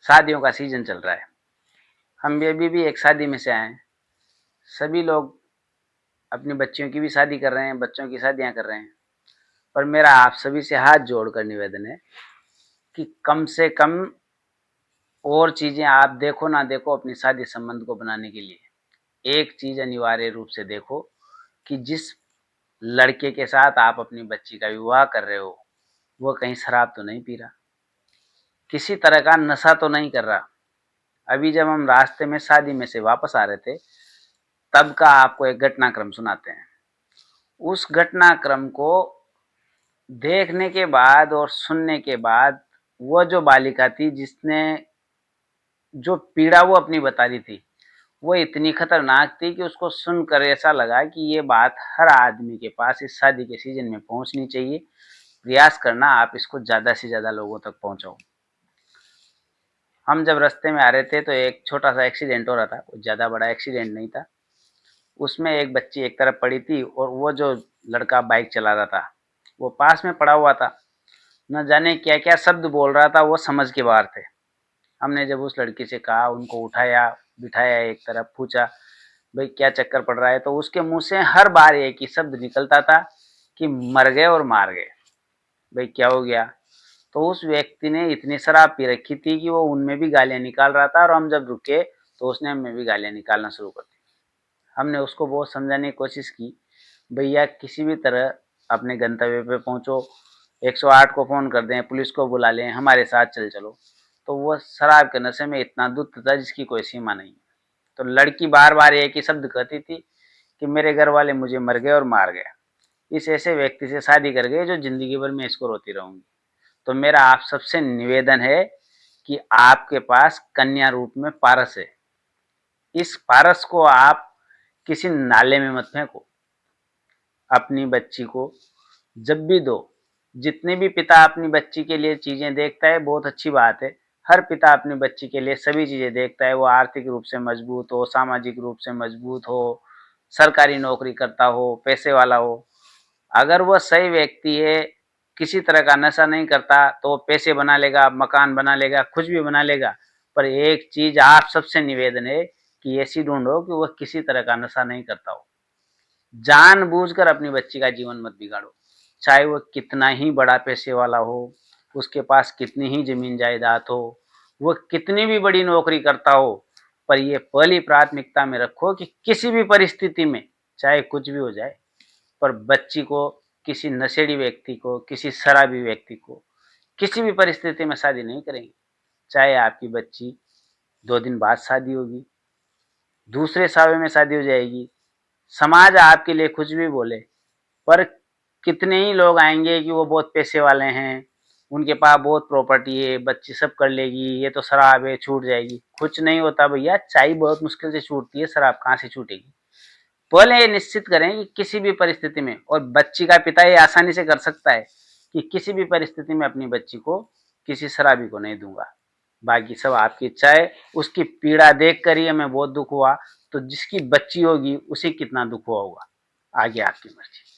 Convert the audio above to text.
शादियों का सीजन चल रहा है। हम भी अभी भी एक शादी में से आए हैं। सभी लोग अपनी बच्चियों की भी शादी कर रहे हैं, बच्चों की शादियां कर रहे हैं। पर मेरा आप सभी से हाथ जोड़कर निवेदन है कि कम से कम और चीजें आप देखो ना देखो, अपनी शादी संबंध को बनाने के लिए एक चीज अनिवार्य रूप से देखो कि जिस लड़के के साथ आप अपनी बच्ची का विवाह कर रहे हो वो कहीं शराब तो नहीं पी रहा, किसी तरह का नशा तो नहीं कर रहा। अभी जब हम रास्ते में शादी में से वापस आ रहे थे तब का आपको एक घटनाक्रम सुनाते हैं। उस घटनाक्रम को देखने के बाद और सुनने के बाद वो जो बालिका थी जिसने जो पीड़ा वो अपनी बता रही थी वो इतनी खतरनाक थी कि उसको सुनकर ऐसा लगा कि ये बात हर आदमी के पास इस शादी के सीजन में पहुंचनी चाहिए। प्रयास करना आप इसको ज़्यादा से ज़्यादा लोगों तक पहुंचाओ। हम जब रास्ते में आ रहे थे तो एक छोटा सा एक्सीडेंट हो रहा था, कुछ ज़्यादा बड़ा एक्सीडेंट नहीं था। उसमें एक बच्ची एक तरफ पड़ी थी और वो जो लड़का बाइक चला रहा था वो पास में पड़ा हुआ था। न जाने क्या क्या शब्द बोल रहा था, वो समझ के बाहर थे। हमने जब उस लड़की से कहा, उनको उठाया बिठाया एक तरफ, पूछा भाई क्या चक्कर पड़ रहा है, तो उसके मुंह से हर बार एक ही शब्द निकलता था कि मर गए और मार गए। भाई क्या हो गया? तो उस व्यक्ति ने इतनी शराब पी रखी थी कि वो उनमें भी गालियां निकाल रहा था और हम जब रुके तो उसने हमें भी गालियां निकालना शुरू कर दी। हमने उसको बहुत समझाने की कोशिश की, भैया किसी भी तरह अपने गंतव्य पे पहुंचो, 108 को फ़ोन कर दें, पुलिस को बुला लें, हमारे साथ चल चलो। तो वो शराब के नशे में इतना धुत था जिसकी कोई सीमा नहीं। तो लड़की बार बार एक ही शब्द कहती थी कि मेरे घर वाले मुझे मर गए और मार गए। इस ऐसे व्यक्ति से शादी कर गए जो जिंदगी भर में इसको रोती रहूंगी। तो मेरा आप सबसे निवेदन है कि आपके पास कन्या रूप में पारस है, इस पारस को आप किसी नाले में मत फेंको। अपनी बच्ची को जब भी दो, जितने भी पिता अपनी बच्ची के लिए चीजें देखता है बहुत अच्छी बात है। हर पिता अपनी बच्ची के लिए सभी चीजें देखता है, वो आर्थिक रूप से मजबूत हो, सामाजिक रूप से मजबूत हो, सरकारी नौकरी करता हो, पैसे वाला हो। अगर वह सही व्यक्ति है, किसी तरह का नशा नहीं करता, तो वो पैसे बना लेगा, मकान बना लेगा, कुछ भी बना लेगा। पर एक चीज आप सबसे निवेदन है कि ऐसी ढूंढो कि वह किसी तरह का नशा नहीं करता हो। जानबूझकर अपनी बच्ची का जीवन मत बिगाड़ो, चाहे वो कितना ही बड़ा पैसे वाला हो, उसके पास कितनी ही जमीन जायदाद हो, वो कितनी भी बड़ी नौकरी करता हो। पर ये पहली प्राथमिकता में रखो कि किसी भी परिस्थिति में चाहे कुछ भी हो जाए, पर बच्ची को किसी नशेड़ी व्यक्ति को, किसी शराबी व्यक्ति को किसी भी परिस्थिति में शादी नहीं करेंगे। चाहे आपकी बच्ची 2 दिन बाद शादी होगी, दूसरे सावे में शादी हो जाएगी, समाज आपके लिए कुछ भी बोले, पर कितने ही लोग आएंगे कि वो बहुत पैसे वाले हैं, उनके पास बहुत प्रॉपर्टी है, बच्ची सब कर लेगी, ये तो शराब है छूट जाएगी। कुछ नहीं होता भैया, चाय बहुत मुश्किल से छूटती है, शराब कहाँ से छूटेगी। पहले ये निश्चित करें कि किसी भी परिस्थिति में, और बच्ची का पिता ये आसानी से कर सकता है कि किसी भी परिस्थिति में अपनी बच्ची को किसी शराबी को नहीं दूंगा। बाकी सब आपकी इच्छा है। उसकी पीड़ा देख कर ही हमें बहुत दुख हुआ, तो जिसकी बच्ची होगी उसे कितना दुख हुआ होगा, आगे आपकी मर्जी।